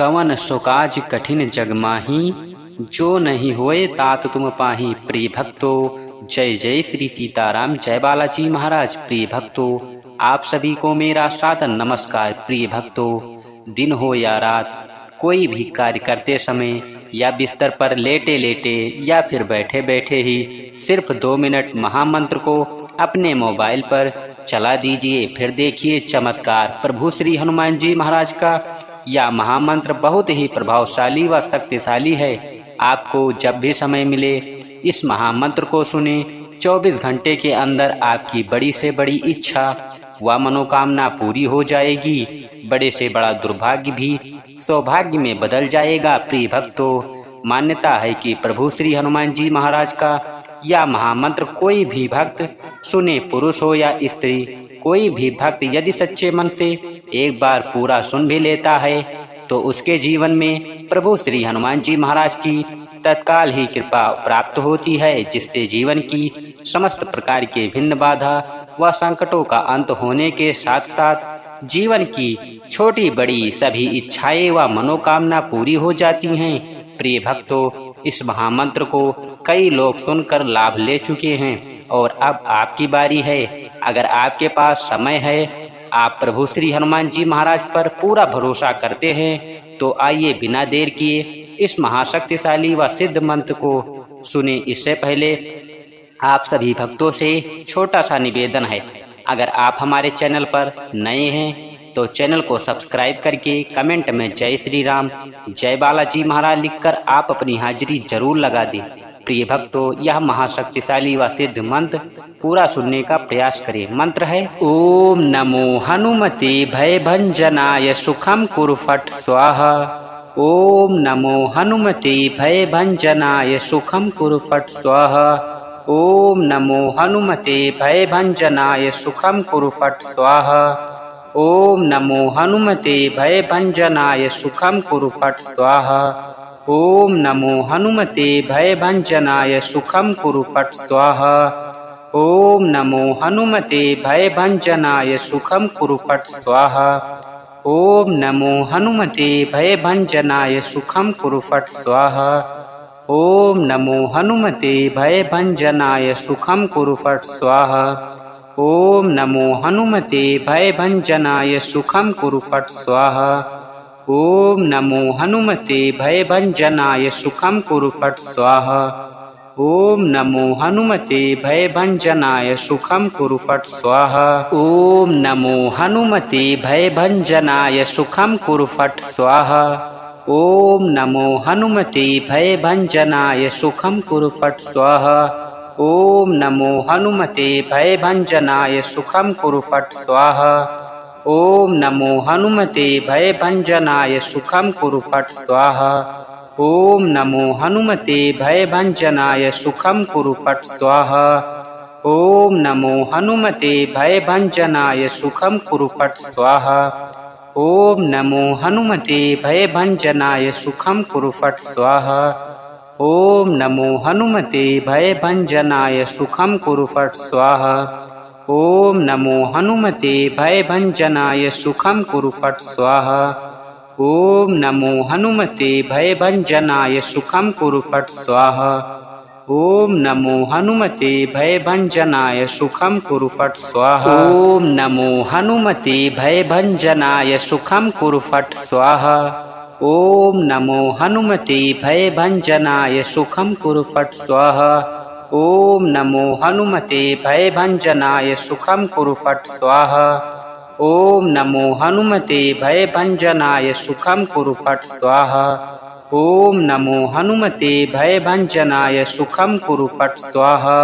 कवन सुकाज कठिन जग माही, जो नहीं होए तात तुम पाही। प्रिय भक्तो, जय जय श्री सीताराम, जय बालाजी महाराज। प्रिय भक्तो, आप सभी को मेरा सादर नमस्कार। प्रिय भक्तो, दिन हो या रात, कोई भी कार्य करते समय या बिस्तर पर लेटे लेटे या फिर बैठे बैठे ही सिर्फ 2 मिनट महामंत्र को अपने मोबाइल पर चला दीजिए। फिर देखिए चमत्कार। प्रभु श्री हनुमान जी महाराज का यह महामंत्र बहुत ही प्रभावशाली व शक्तिशाली है। आपको जब भी समय मिले इस महामंत्र को सुने। 24 घंटे के अंदर आपकी बड़ी से बड़ी इच्छा व मनोकामना पूरी हो जाएगी। बड़े से बड़ा दुर्भाग्य भी सौभाग्य में बदल जाएगा। प्रिय भक्तों, मान्यता है कि प्रभु श्री हनुमान जी महाराज का यह महामंत्र कोई भी भक्त सुने, पुरुष हो या स्त्री, कोई भी भक्त यदि सच्चे मन से एक बार पूरा सुन भी लेता है तो उसके जीवन में प्रभु श्री हनुमान जी महाराज की तत्काल ही कृपा प्राप्त होती है, जिससे जीवन की समस्त प्रकार के भिन्न बाधा व संकटों का अंत होने के साथ साथ जीवन की छोटी बड़ी सभी इच्छाएं व मनोकामना पूरी हो जाती हैं। प्रिय भक्तों, इस महामंत्र को कई लोग सुनकर लाभ ले चुके हैं और अब आपकी बारी है। अगर आपके पास समय है, आप प्रभु श्री हनुमान जी महाराज पर पूरा भरोसा करते हैं, तो आइए बिना देर किए इस महाशक्तिशाली व सिद्ध मंत्र को सुने। इससे पहले आप सभी भक्तों से छोटा सा निवेदन है, अगर आप हमारे चैनल पर नए हैं तो चैनल को सब्सक्राइब करके कमेंट में जय श्री राम, जय बालाजी महाराज लिखकर आप अपनी हाजिरी जरूर लगा दें। प्रिय भक्तों, यह महाशक्तिशाली व सिद्ध मंत्र पूरा सुनने का प्रयास करें। मंत्र है ओम नमो हनुमते भय भंजनाय सुखम कुरु फट स्वाहा। ओम नमो हनुमते भय भंजनाय सुखम कुरु फट स्वाहा। ओम नमो हनुमते भय भंजनाय सुखम कुरु फट स्वाहा। ओम नमो हनुमते भय भंजनाय सुखम कुरु फट स्वाहा। ओम नमो हनुमते भय भंजनाय सुखम कुरु फट स्वाहा। ओम नमो हनुमते भय भंजनाय सुखम कुरु फट स्वाहा। ओम नमो हनुमते भय भंजनाय सुखम कुरु फट स्वाहा। ओम नमो हनुमते भय भंजनाय सुखम कुरु फट स्वाहा। ओम नमो हनुमते भय भंजनाय सुखम कुरु फट स्वाहा। ओम नमो हनुमते भय भंजनाय सुखम कुरु फट स्वाहा। ओम नमो हनुमते भय भंजनाय सुखम कुरु फट स्वाहा। ओम नमो हनुमते भय भंजनाय सुखम कुरु फट स्वाहा। ओम नमो हनुमते भय भंजनाय सुखम कुरु फट स्वाहा। ओम नमो हनुमते भय भंजनाय सुखम कुरु फट स्वाहा। ओम नमो हनुमते भय भंजनाय सुखम कुरु फट स्वाहा। ओम नमो हनुमते भय भंजनाय सुखम कुरु फट स्वाहा। ओम नमो हनुमते भय भंजनाय सुखम कुरु फट स्वाहा। ओम नमो हनुमते भय भंजनाय सुखम कुरु फट स्वाहा। ओम नमो हनुमते भय भंजनाय सुखम कुरु फट स्वाहा। ओम नमो हनुमते भय भंजनाय सुखम कुरु फट स्वाहा। ओम नमो हनुमते भय भंजनाय सुखम कुरु फट स्वाहा। ओम नमो हनुमते भय भंजनाय सुखम कुरु फट स्वाहा। ओम नमो हनुमते भय भंजनाय सुखम कुरु फट स्वाहा। ओम नमो हनुमते भय भंजनाय सुखम कुरु फट स्वाहा। ओम नमो हनुमते भय भंजनाय सुखम कुरु फट स्वाहा। ओम नमो हनुमते भय भंजनाय सुखम कुरु फट स्वाहा। ओम नमो हनुमते भय भंजनाय सुखम कुरु फट स्वाहा।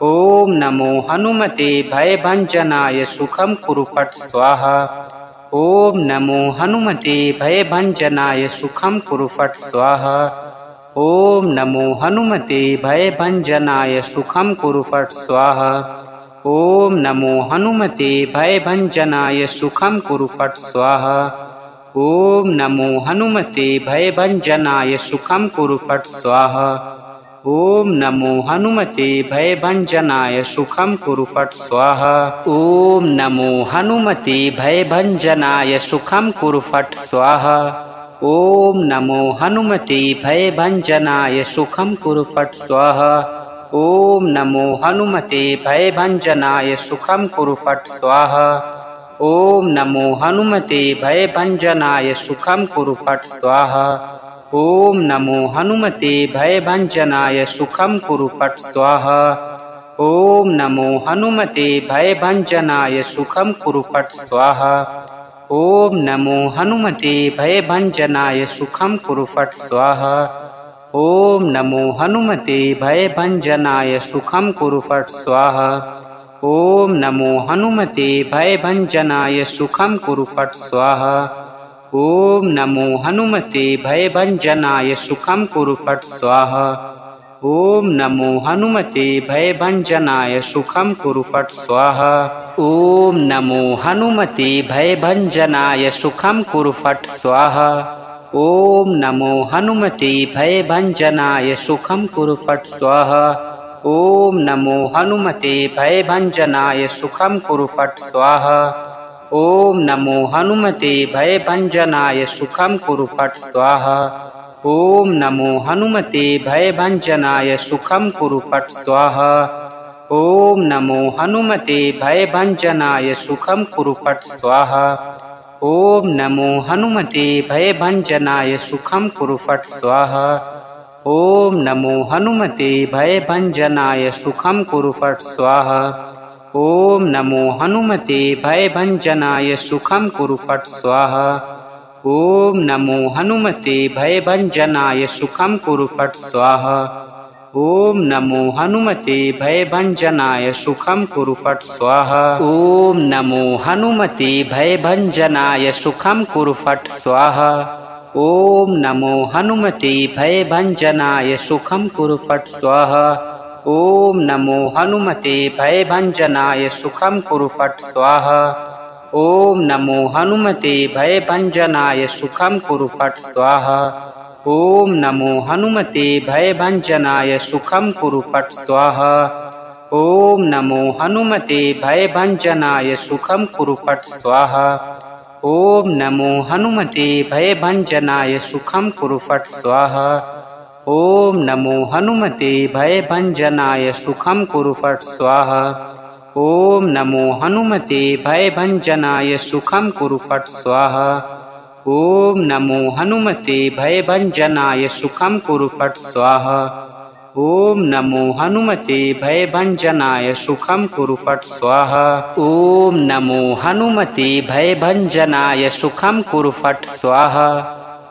ओम नमो हनुमते भय भंजनाय सुखम कुरु फट स्वाहा। ओम नमो हनुमते भय भंजनाय सुखम कुरु फट स्वाहा। ओम नमो हनुमते भय भंजनाय सुखम कुरु फट स्वाहा। ओम नमो हनुमते भय भंजनाय सुखम कुरु फट स्वाहा। ओम नमो हनुमते भय भंजनाय सुखम कुरु फट स्वाहा। ओम नमो हनुमते भय भंजनाय सुखम कुरु फट स्वाहा। ओम नमो हनुमते भय भंजनाय सुखम कुरु फट स्वाहा। ॐ नमो हनुमते भयभञ्जनाय सुखं कुरु फट् स्वाहा। ॐ नमो हनुमते भयभञ्जनाय सुखं कुरु फट् स्वाहा। ॐ नमो हनुमते भयभञ्जनाय सुखं कुरु फट् स्वाहा। ॐ नमो हनुमते भयभञ्जनाय सुखं कुरु फट् स्वाहा। ॐ नमो हनुमते भयभञ्जनाय सुखं कुरु फट् स्वाहा। ॐ नमो हनुमते भयभञ्जनाय सुखं कुरु फट् स्वाहा। ॐ नमो हनुमते भयभञ्जनाय सुखं कुरु फट् स्वाहा। ॐ नमो हनुमते भयभञ्जनाय सुखं कुरु फट् स्वाहा। ॐ नमो हनुमते भयभञ्जनाय सुखं कुरु फट् स्वाहा। ॐ नमो हनुमते भयभञ्जनाय सुखं कुरु फट् स्वाहा। ॐ नमो हनुमते भयभञ्जनाय सुखं कुरु फट् स्वाहा। ॐ नमो हनुमते भयभञ्जनाय सुखं कुरु फट् स्वाहा। ॐ नमो हनुमते भयभञ्जनाय सुखं कुरु फट् स्वाहा। ॐ नमो हनुमते भयभञ्जनाय सुखं कुरु फट् स्वाहा। ॐ नमो हनुमते भयभञ्जनाय सुखं कुरु फट् स्वाहा। ॐ नमो हनुमते भयभञ्जनाय सुखं कुरु फट् स्वाहा। ॐ नमो हनुमते भयभञ्जनाय सुखं कुरु फट् स्वाहा। ॐ नमो हनुमते भयभञ्जनाय सुखं कुरु फट् स्वाहा। ॐ नमो हनुमते भयभञ्जनाय सुखं कुरु फट् स्वाहा। ॐ नमो हनुमते भयभञ्जनाय सुखं कुरु फट् स्वाहा। ॐ नमो हनुमते भयभञ्जनाय सुखं कुरु फट् स्वाहा। ॐ नमो हनुमते भयभञ्जनाय सुखं कुरु फट् स्वाहा। ॐ नमो हनुमते भयभञ्जनाय सुखं कुरु फट् स्वाहा। ॐ नमो हनुमते भयभञ्जनाय सुखं कुरु फट् स्वाहा। ॐ नमो हनुमते भयभञ्जनाय सुखं कुरु फट् स्वाहा। ॐ नमो हनुमते भयभञ्जनाय सुखं कुरु फट् स्वाहा। ॐ नमो हनुमते भयभञ्जनाय सुखं कुरु फट् स्वाहा। ॐ नमो हनुमते भयभञ्जनाय सुखं कुरु फट् स्वाहा। ॐ नमो हनुमते भयभञ्जनाय सुखं कुरु फट् स्वाहा। ॐ नमो हनुमते भयभञ्जनाय सुखं कुरु फट् स्वाहा। ॐ नमो हनुमते भयभञ्जनाय सुखं कुरु फट् स्वाहा। ॐ नमो हनुमते भयभञ्जनाय सुखं कुरु फट् स्वाहा। ॐ नमो हनुमते भयभञ्जनाय सुखं कुरु फट् स्वाहा।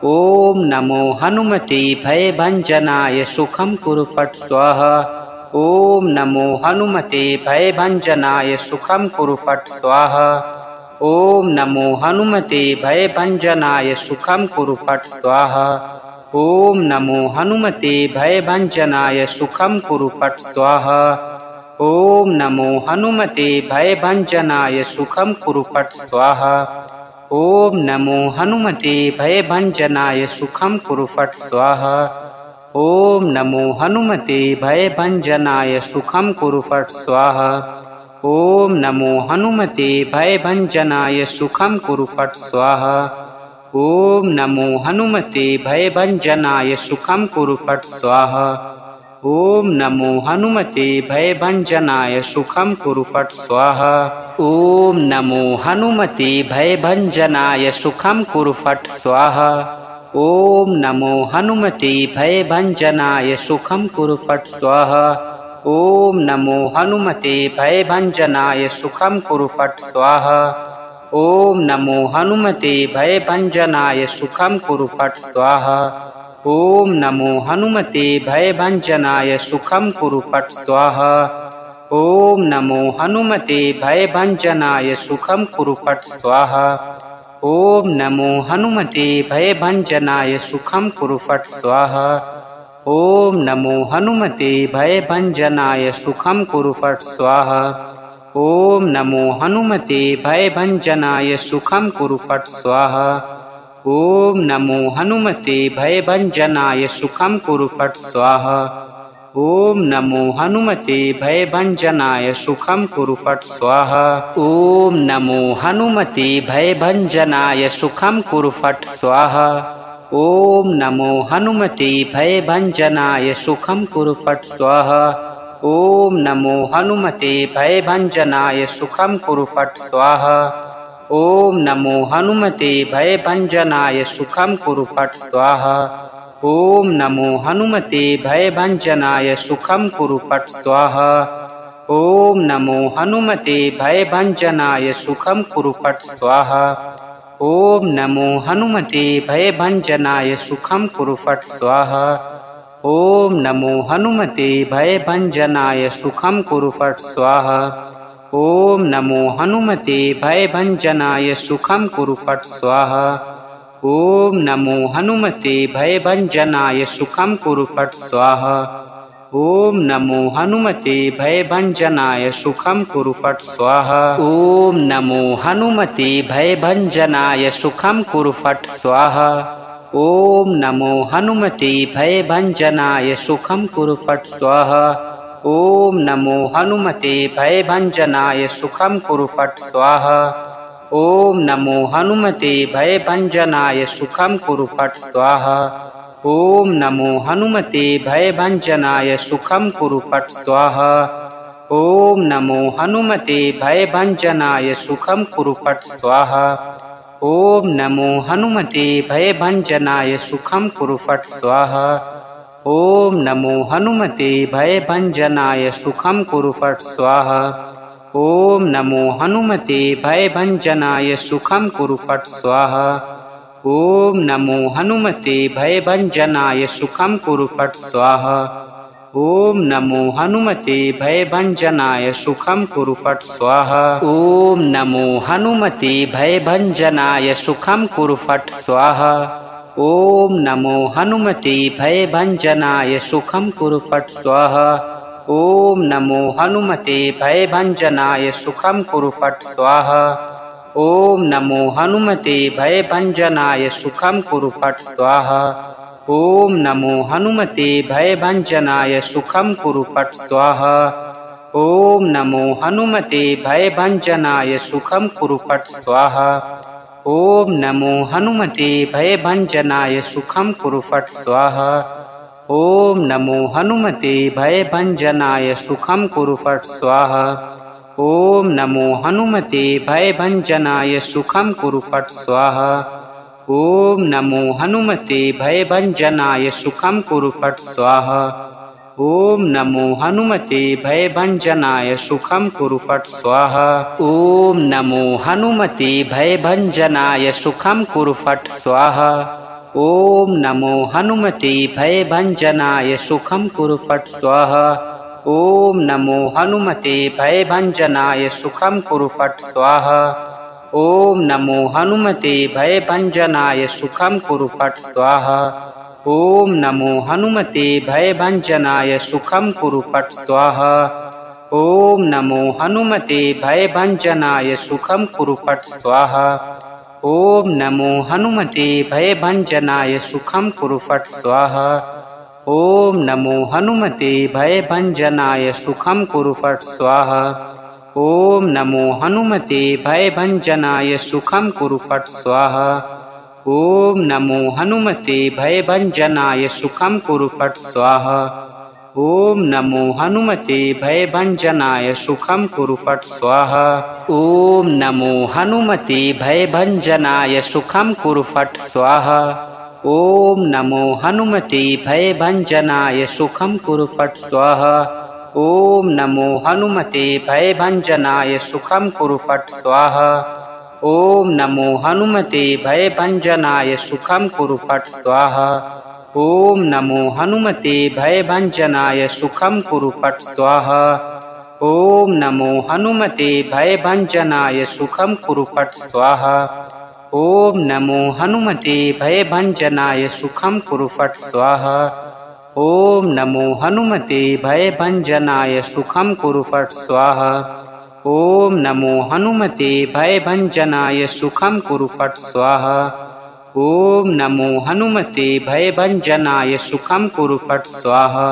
ॐ नमो हनुमते भयभञ्जनाय सुखं कुरु फट् स्वाहा। ॐ नमो हनुमते भयभञ्जनाय सुखं कुरु फट् स्वाहा। ॐ नमो हनुमते भयभञ्जनाय सुखं कुरु फट् स्वाहा। ॐ नमो हनुमते भयभञ्जनाय सुखं कुरु फट् स्वाहा। ॐ नमो हनुमते भयभञ्जनाय सुखं कुरु फट् स्वाहा। ॐ नमो हनुमते भयभञ्जनाय सुखं कुरु फट् स्वाहा। ॐ नमो हनुमते भयभञ्जनाय सुखं कुरु फट् स्वाहा। ॐ नमो हनुमते भयभञ्जनाय सुखं कुरु फट् स्वाहा। ॐ नमो हनुमते भयभञ्जनाय सुखं कुरु फट् स्वाहा। ॐ नमो हनुमते भयभञ्जनाय सुखं कुरु फट् स्वाहा। ॐ नमो हनुमते भयभञ्जनाय सुखं कुरु फट् स्वाहा। ॐ नमो हनुमते भयभञ्जनाय सुखं कुरु फट् स्वाहा। ॐ नमो हनुमते भयभञ्जनाय सुखं कुरु फट् स्वाहा। ॐ नमो हनुमते भयभञ्जनाय सुखं कुरु फट् स्वाहा। ॐ नमो हनुमते भयभञ्जनाय सुखं कुरु फट् स्वाहा। ॐ नमो हनुमते भयभञ्जनाय सुखं कुरु फट् स्वाहा। ॐ नमो हनुमते भयभञ्जनाय सुखं कुरु फट् स्वाहा। ॐ नमो हनुमते भयभञ्जनाय सुखं कुरु फट् स्वाहा। ॐ नमो हनुमते भयभञ्जनाय सुखं कुरु फट् स्वाहा। ॐ नमो हनुमते भयभञ्जनाय सुखं कुरु फट् स्वाहा। ॐ नमो हनुमते भयभञ्जनाय सुखं कुरु फट् स्वाहा। ॐ नमो हनुमते भयभञ्जनाय सुखं कुरु फट् स्वाहा। ॐ नमो हनुमते भयभञ्जनाय सुखं कुरु फट् स्वाहा। ॐ नमो हनुमते भयभञ्जनाय सुखं कुरु फट् स्वाहा। ॐ नमो हनुमते भयभञ्जनाय सुखं कुरु फट् स्वाहा। ॐ नमो हनुमते भयभञ्जनाय सुखं कुरु फट् स्वाहा। ॐ नमो हनुमते भयभञ्जनाय सुखं कुरु फट् स्वाहा। ॐ नमो हनुमते भयभञ्जनाय सुखं कुरु फट् स्वाहा। ॐ नमो हनुमते भयभञ्जनाय सुखं कुरु फट् स्वाहा। ॐ नमो हनुमते भयभञ्जनाय सुखं कुरु फट् स्वाहा। ॐ नमो हनुमते भयभञ्जनाय सुखं कुरु फट् स्वाहा। ॐ नमो हनुमते भयभञ्जनाय सुखं कुरु फट् स्वाहा। ॐ नमो हनुमते भयभञ्जनाय सुखं कुरु फट् स्वाहा। ॐ नमो हनुमते भयभञ्जनाय सुखं कुरु फट् स्वाहा। ॐ नमो हनुमते भयभञ्जनाय सुखं कुरु फट् स्वाहा। ॐ नमो हनुमते भयभञ्जनाय सुखं कुरु फट् स्वाहा। ॐ नमो हनुमते भयभञ्जनाय सुखं कुरु फट् स्वाहा। ॐ नमो हनुमते भयभञ्जनाय सुखं कुरु फट् स्वाहा। ॐ नमो हनुमते भयभञ्जनाय सुखं कुरु फट् स्वाहा। ॐ नमो हनुमते भयभञ्जनाय सुखं कुरु फट् स्वाहा। ॐ नमो हनुमते भयभञ्जनाय सुखं कुरु फट् स्वाहा। ॐ नमो हनुमते भयभञ्जनाय सुखं कुरु फट् स्वाहा। ॐ नमो हनुमते भयभञ्जनाय सुखं कुरु फट् स्वाहा। ॐ नमो हनुमते भयभञ्जनाय सुखं कुरु फट् स्वाहा। ॐ नमो हनुमते भयभञ्जनाय सुखं कुरु फट् स्वाहा। ॐ नमो हनुमते भयभञ्जनाय सुखं कुरु फट् स्वाहा। ॐ नमो हनुमते भयभञ्जनाय सुखं कुरु फट् स्वाहा। ॐ नमो हनुमते भयभञ्जनाय सुखं कुरु फट् स्वाहा। ॐ नमो हनुमते भयभञ्जनाय सुखं कुरु फट् स्वाहा। ॐ नमो हनुमते भयभञ्जनाय सुखं कुरु फट् स्वाहा। ॐ नमो हनुमते भयभञ्जनाय सुखं कुरु फट् स्वाहा। ॐ नमो हनुमते भयभञ्जनाय सुखं कुरु फट् स्वाहा। ॐ नमो हनुमते भयभञ्जनाय सुखं कुरु फट् स्वाहा। ॐ नमो हनुमते भयभञ्जनाय सुखं कुरु फट् स्वाहा। ॐ नमो हनुमते भयभञ्जनाय सुखं कुरु फट् स्वाहा। ॐ नमो हनुमते भयभञ्जनाय सुखं कुरु फट् स्वाहा। ॐ नमो हनुमते भयभञ्जनाय सुखं कुरु फट् स्वाहा। ॐ नमो हनुमते भयभञ्जनाय सुखं कुरु फट् स्वाहा। ॐ नमो हनुमते भयभञ्जनाय सुखं कुरु फट् स्वाहा। ॐ नमो हनुमते भयभञ्जनाय सुखं कुरु फट् स्वाहा। ॐ नमो हनुमते भयभञ्जनाय सुखं कुरु फट् स्वाहा। ॐ नमो हनुमते भयभञ्जनाय सुखं कुरु फट् स्वाहा। ॐ नमो हनुमते भयभञ्जनाय सुखं कुरु फट् स्वाहा। ॐ नमो हनुमते भयभञ्जनाय सुखं कुरु फट् स्वाहा। ॐ नमो हनुमते भयभञ्जनाय सुखं कुरु फट् स्वाहा। ॐ नमो हनुमते भयभञ्जनाय सुखं कुरु फट् स्वाहा। ॐ नमो हनुमते भयभञ्जनाय सुखं कुरु फट् स्वाहा। ॐ नमो हनुमते भयभञ्जनाय सुखं कुरु फट् स्वाहा। ॐ नमो हनुमते भयभञ्जनाय सुखं कुरु फट् स्वाहा। ॐ नमो हनुमते भयभञ्जनाय सुखं कुरु फट् स्वाहा। ॐ नमो हनुमते भयभञ्जनाय सुखं कुरु फट् स्वाहा। ॐ नमो हनुमते भयभञ्जनाय सुखं कुरु फट् स्वाहा। ॐ नमो हनुमते भयभञ्जनाय सुखं कुरु फट् स्वाहा। ॐ नमो हनुमते भयभञ्जनाय सुखं कुरु फट् स्वाहा। ॐ नमो हनुमते भयभञ्जनाय सुखं कुरु फट् स्वाहा।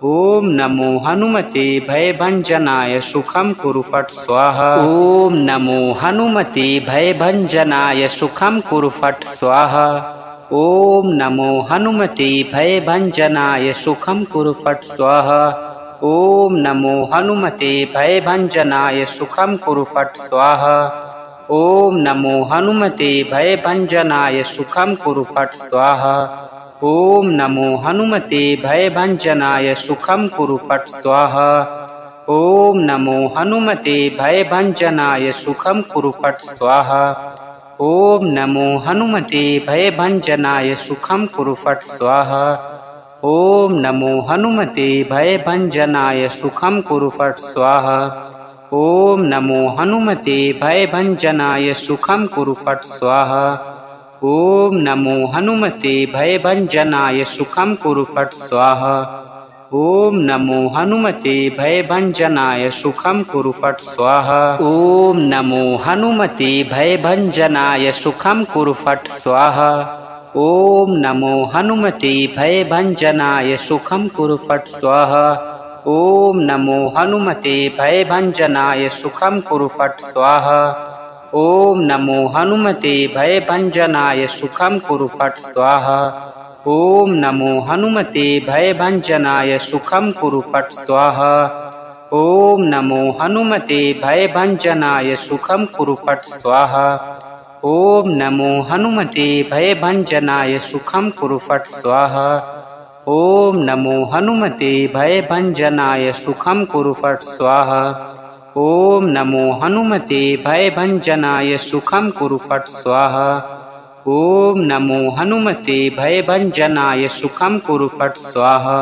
ॐ नमो हनुमते भयभञ्जनाय सुखं कुरु फट् स्वाहा। ॐ नमो हनुमते भयभञ्जनाय सुखं कुरु फट् स्वाहा। ॐ नमो हनुमते भयभञ्जनाय सुखं कुरु फट् स्वाहा। ॐ नमो हनुमते भयभञ्जनाय सुखं कुरु फट् स्वाहा। ॐ नमो हनुमते भयभञ्जनाय सुखं कुरु फट् स्वाहा। ॐ नमो हनुमते भयभञ्जनाय सुखं कुरु फट् स्वाहा। ॐ नमो हनुमते भयभञ्जनाय सुखं कुरु फट् स्वाहा। ॐ नमो हनुमते भयभञ्जनाय सुखं कुरु फट् स्वाहा। ॐ नमो हनुमते भयभञ्जनाय सुखं कुरु फट् स्वाहा। ॐ नमो हनुमते भयभञ्जनाय सुखं कुरु फट् स्वाहा। ॐ नमो हनुमते भयभञ्जनाय सुखं कुरु फट् स्वाहा। ॐ नमो हनुमते भयभञ्जनाय सुखं कुरु फट् स्वाहा। ॐ नमो हनुमते भयभञ्जनाय सुखं कुरु फट् स्वाहा। ॐ नमो हनुमते भयभञ्जनाय सुखं कुरु फट् स्वाहा। ॐ नमो हनुमते भयभञ्जनाय सुखं कुरु फट् स्वाहा। ॐ नमो हनुमते भयभञ्जनाय सुखं कुरु फट् स्वाहा। ॐ नमो हनुमते भयभञ्जनाय सुखं कुरु फट् स्वाहा। ॐ नमो हनुमते भयभञ्जनाय सुखं कुरु फट् स्वाहा। ॐ नमो हनुमते भयभञ्जनाय सुखं कुरु फट् स्वाहा। ॐ नमो हनुमते भयभञ्जनाय सुखं कुरु फट् स्वाहा। ॐ नमो हनुमते भयभञ्जनाय सुखं कुरु फट् स्वाहा। ॐ नमो हनुमते भयभञ्जनाय सुखं कुरु फट् स्वाहा।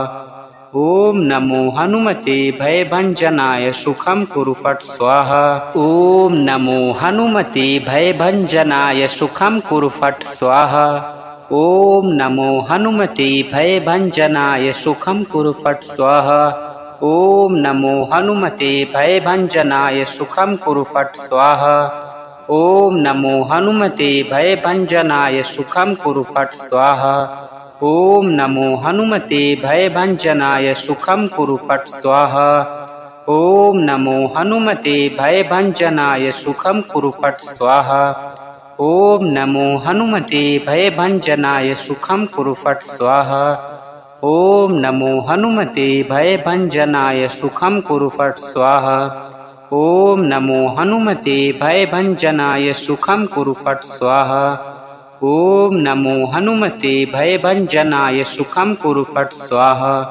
ॐ नमो हनुमते भयभञ्जनाय सुखं कुरु फट् स्वाहा। ॐ नमो हनुमते भयभञ्जनाय सुखं कुरु फट् स्वाहा। ॐ नमो हनुमते भयभञ्जनाय सुखं कुरु फट् स्वाहा। ॐ नमो हनुमते भयभञ्जनाय सुखं कुरु फट् स्वाहा। ॐ नमो हनुमते भयभञ्जनाय सुखं कुरु फट् स्वाहा। ॐ नमो हनुमते भयभञ्जनाय सुखं कुरु फट् स्वाहा। ॐ नमो हनुमते भयभञ्जनाय सुखं कुरु फट् स्वाहा। ॐ नमो हनुमते भयभञ्जनाय सुखं कुरु फट् स्वाहा। ॐ नमो हनुमते भयभञ्जनाय सुखं कुरु फट् स्वाहा। ॐ नमो हनुमते भयभञ्जनाय सुखं कुरु फट् स्वाहा। ॐ नमो हनुमते भयभञ्जनाय सुखं कुरु फट् स्वाहा।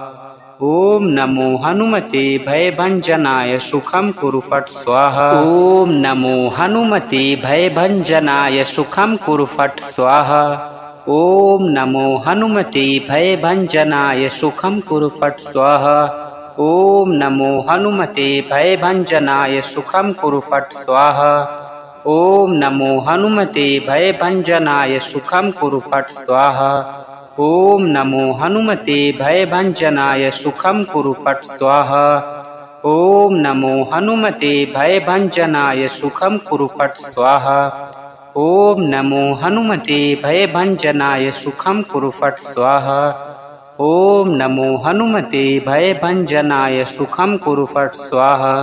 ॐ नमो हनुमते भयभञ्जनाय सुखं कुरु फट् स्वाहा। ॐ नमो हनुमते भयभञ्जनाय सुखं कुरु फट् स्वाहा। ॐ नमो हनुमते भयभञ्जनाय सुखं कुरु फट् स्वाहा। ॐ नमो हनुमते भयभञ्जनाय सुखं कुरु फट् स्वाहा। ॐ नमो हनुमते भयभञ्जनाय सुखं कुरु फट् स्वाहा। ॐ नमो हनुमते भयभञ्जनाय सुखं कुरु फट् स्वाहा। ॐ नमो हनुमते भयभञ्जनाय सुखं कुरु फट् स्वाहा। ॐ नमो हनुमते भयभञ्जनाय सुखं कुरु फट् स्वाहा। ॐ नमो हनुमते भयभञ्जनाय सुखं कुरु फट् स्वाहा।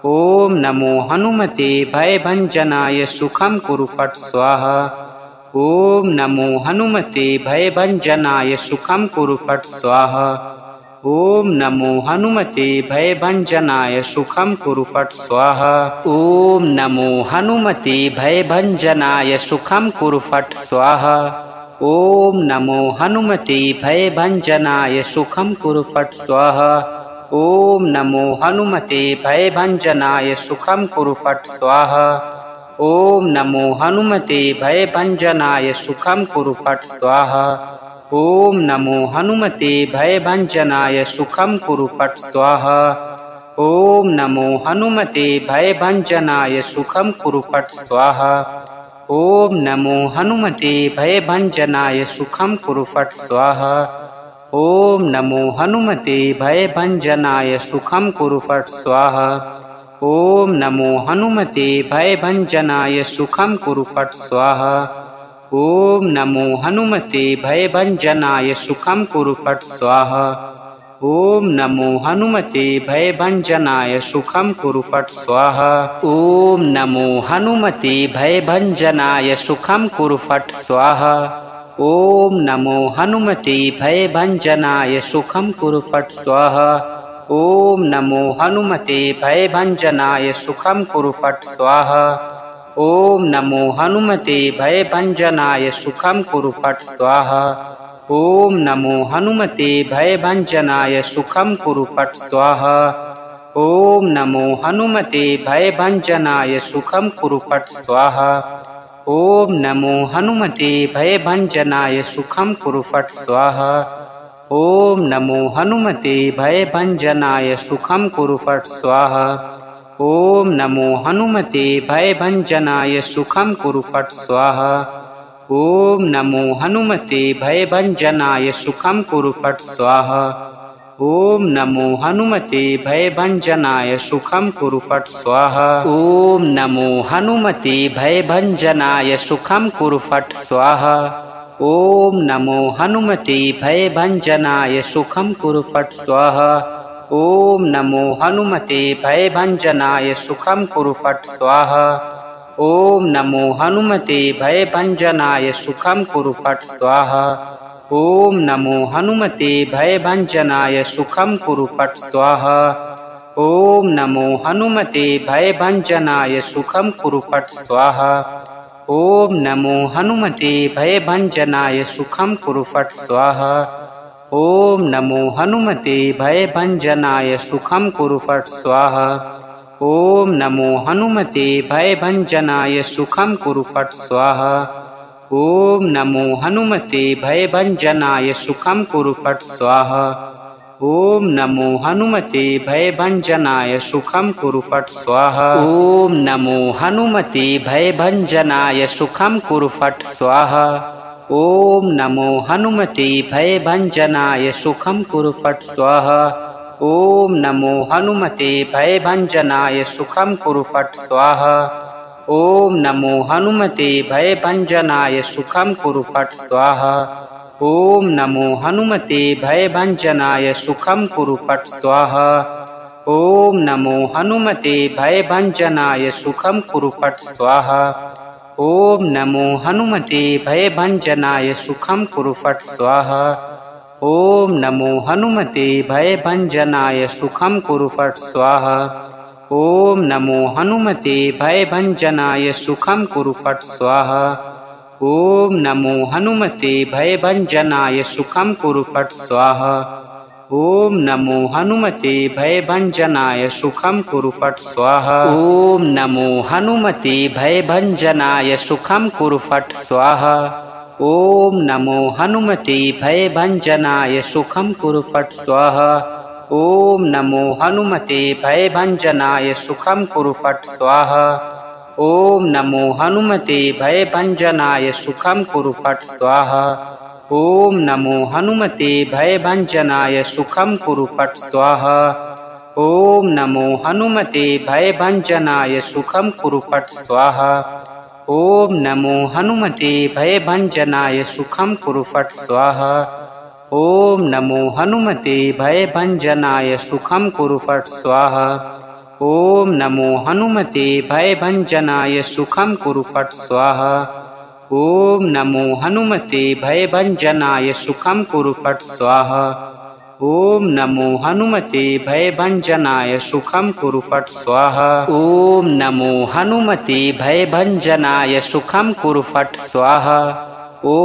ॐ नमो हनुमते भयभञ्जनाय सुखं कुरु फट् स्वाहा। ॐ नमो हनुमते भयभञ्जनाय सुखं कुरु फट् स्वाहा। ॐ नमो हनुमते भयभञ्जनाय सुखं कुरु फट् स्वाहा। ॐ नमो हनुमते भयभञ्जनाय सुखं कुरु फट् स्वाहा। ॐ नमो हनुमते भयभञ्जनाय सुखं कुरु फट् स्वाहा। ॐ नमो हनुमते भयभञ्जनाय सुखं कुरु फट् स्वाहा। ॐ नमो हनुमते भयभञ्जनाय सुखं कुरु फट् स्वाहा। ॐ नमो हनुमते भयभञ्जनाय सुखं कुरु फट् स्वाहा। ॐ नमो हनुमते भयभञ्जनाय सुखं कुरु फट् स्वाहा। ॐ नमो हनुमते भयभञ्जनाय सुखं कुरु फट् स्वाहा। ॐ नमो हनुमते भयभञ्जनाय सुखं कुरु फट् स्वाहा। ॐ नमो हनुमते भयभञ्जनाय सुखं कुरु फट् स्वाहा। ॐ नमो हनुमते भयभञ्जनाय सुखं कुरु फट् स्वाहा। ॐ नमो हनुमते भयभञ्जनाय सुखं कुरु फट् स्वाहा। ॐ नमो हनुमते भयभञ्जनाय सुखं कुरु फट् स्वाहा। ॐ नमो हनुमते भयभञ्जनाय सुखं कुरु फट् स्वाहा। ॐ नमो हनुमते भयभञ्जनाय सुखं कुरु फट् स्वाहा। ॐ नमो हनुमते भयभञ्जनाय सुखं कुरु फट् स्वाहा। ॐ नमो हनुमते भयभञ्जनाय सुखं कुरु फट् स्वाहा। ॐ नमो हनुमते भयभञ्जनाय सुखं कुरु फट् स्वाहा। ॐ नमो हनुमते भयभञ्जनाय सुखं कुरु फट् स्वाहा। ॐ नमो हनुमते भयभञ्जनाय सुखं कुरु फट् स्वाहा। ॐ नमो हनुमते भयभञ्जनाय सुखं कुरु फट् स्वाहा। ॐ नमो हनुमते भयभञ्जनाय सुखं कुरु फट् स्वाहा। ॐ नमो हनुमते भयभञ्जनाय सुखं कुरु फट् स्वाहा। ॐ नमो हनुमते भयभञ्जनाय सुखं कुरु फट् स्वाहा। ॐ नमो हनुमते भयभञ्जनाय सुखं कुरु फट् स्वाहा। ॐ नमो हनुमते भयभञ्जनाय सुखं कुरु फट् स्वाहा। ॐ नमो हनुमते भयभञ्जनाय सुखं कुरु फट् स्वाहा। ॐ नमो हनुमते भयभञ्जनाय सुखं कुरु फट् स्वाहा। ॐ नमो हनुमते भयभञ्जनाय सुखं कुरु फट् स्वाहा। ॐ नमो हनुमते भयभञ्जनाय सुखं कुरु फट् स्वाहा। ॐ नमो हनुमते भयभञ्जनाय सुखं कुरु फट् स्वाहा। ॐ नमो हनुमते भयभञ्जनाय सुखं कुरु फट् स्वाहा। ॐ नमो हनुमते भयभञ्जनाय सुखं कुरु फट् स्वाहा। ॐ नमो हनुमते भयभञ्जनाय सुखं कुरु फट् स्वाहा। ॐ नमो हनुमते भयभञ्जनाय सुखं कुरु फट् स्वाहा। ॐ नमो हनुमते भयभञ्जनाय सुखं कुरु फट् स्वाहा। ॐ नमो हनुमते भयभञ्जनाय सुखं कुरु फट् स्वाहा। ॐ नमो हनुमते भयभञ्जनाय सुखं कुरु फट् स्वाहा। ॐ नमो हनुमते भयभञ्जनाय सुखं कुरु फट् स्वाहा। ॐ नमो हनुमते भयभञ्जनाय सुखं कुरु फट् स्वाहा। ॐ नमो हनुमते भयभञ्जनाय सुखं कुरु फट् स्वाहा। ॐ नमो हनुमते भयभञ्जनाय सुखं कुरु फट् स्वाहा। ॐ नमो हनुमते भयभञ्जनाय सुखं कुरु फट् स्वाहा। ॐ नमो हनुमते भयभञ्जनाय सुखं कुरु फट् स्वाहा। ॐ नमो हनुमते भयभञ्जनाय सुखं कुरु फट् स्वाहा। ॐ नमो हनुमते भयभञ्जनाय सुखं कुरु फट् स्वाहा। ॐ नमो हनुमते भयभञ्जनाय सुखं कुरु फट् स्वाहा। ॐ नमो हनुमते भयभञ्जनाय सुखं कुरु फट् स्वाहा। ॐ नमो हनुमते भयभञ्जनाय सुखं कुरु फट् स्वाहा। ॐ नमो हनुमते भयभञ्जनाय सुखं कुरु फट् स्वाहा। ॐ नमो हनुमते भयभञ्जनाय सुखं कुरु फट् स्वाहा। ॐ नमो हनुमते भयभञ्जनाय सुखं कुरु फट् स्वाहा। ॐ नमो हनुमते भयभञ्जनाय सुखं कुरु फट् स्वाहा। ॐ नमो हनुमते भयभञ्जनाय सुखं कुरु फट् स्वाहा। ॐ नमो हनुमते भयभञ्जनाय सुखं कुरु फट् स्वाहा। ॐ नमो हनुमते भयभञ्जनाय सुखं कुरु फट् स्वाहा। ॐ नमो हनुमते भयभञ्जनाय सुखं कुरु फट् स्वाहा।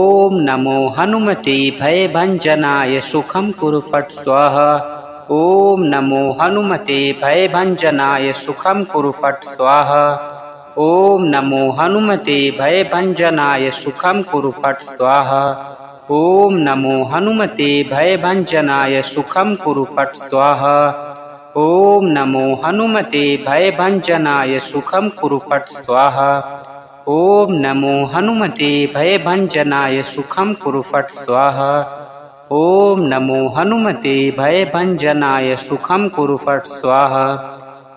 ॐ नमो हनुमते भयभञ्जनाय सुखं कुरु फट् स्वाहा। ॐ नमो हनुमते भयभञ्जनाय सुखं कुरु फट् स्वाहा। ॐ नमो हनुमते भयभञ्जनाय सुखं कुरु फट् स्वाहा। ॐ नमो हनुमते भयभञ्जनाय सुखं कुरु फट् स्वाहा। ॐ नमो हनुमते भयभञ्जनाय सुखं कुरु फट् स्वाहा। ॐ नमो हनुमते भयभञ्जनाय सुखं कुरु फट् स्वाहा। ॐ नमो हनुमते भयभञ्जनाय सुखं कुरु फट् स्वाहा।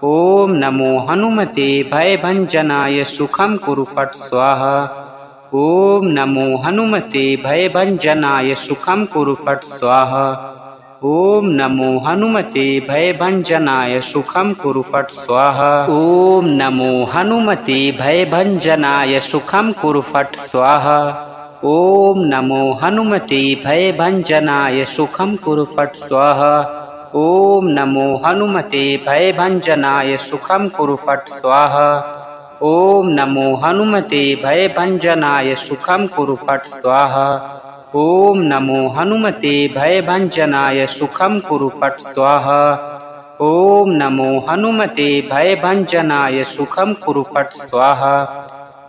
ॐ नमो हनुमते भयभञ्जनाय सुखं कुरु फट् स्वाहा। ॐ नमो हनुमते भयभञ्जनाय सुखं कुरु फट् स्वाहा। ॐ नमो हनुमते भयभञ्जनाय सुखं कुरु फट् स्वाहा। ॐ नमो हनुमते भयभञ्जनाय सुखं कुरु फट् स्वाहा। ॐ नमो हनुमते भयभञ्जनाय सुखं कुरु फट् स्वाहा। ॐ नमो हनुमते भयभञ्जनाय सुखं कुरु फट् स्वाहा। ॐ नमो हनुमते भयभञ्जनाय सुखं कुरु फट् स्वाहा। ॐ नमो हनुमते भयभञ्जनाय सुखं कुरु फट् स्वाहा। ॐ नमो हनुमते भयभञ्जनाय सुखं कुरु फट् स्वाहा।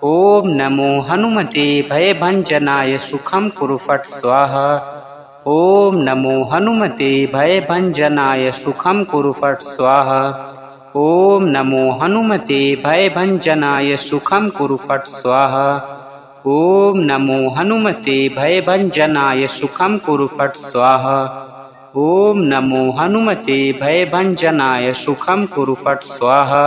ॐ नमो हनुमते भयभञ्जनाय सुखं कुरु फट् स्वाहा। ॐ नमो हनुमते भयभञ्जनाय सुखं कुरु फट् स्वाहा। ॐ नमो हनुमते भयभञ्जनाय सुखं कुरु फट् स्वाहा। ॐ नमो हनुमते भयभञ्जनाय सुखं कुरु फट् स्वाहा। ॐ नमो हनुमते भयभञ्जनाय सुखं कुरु फट् स्वाहा।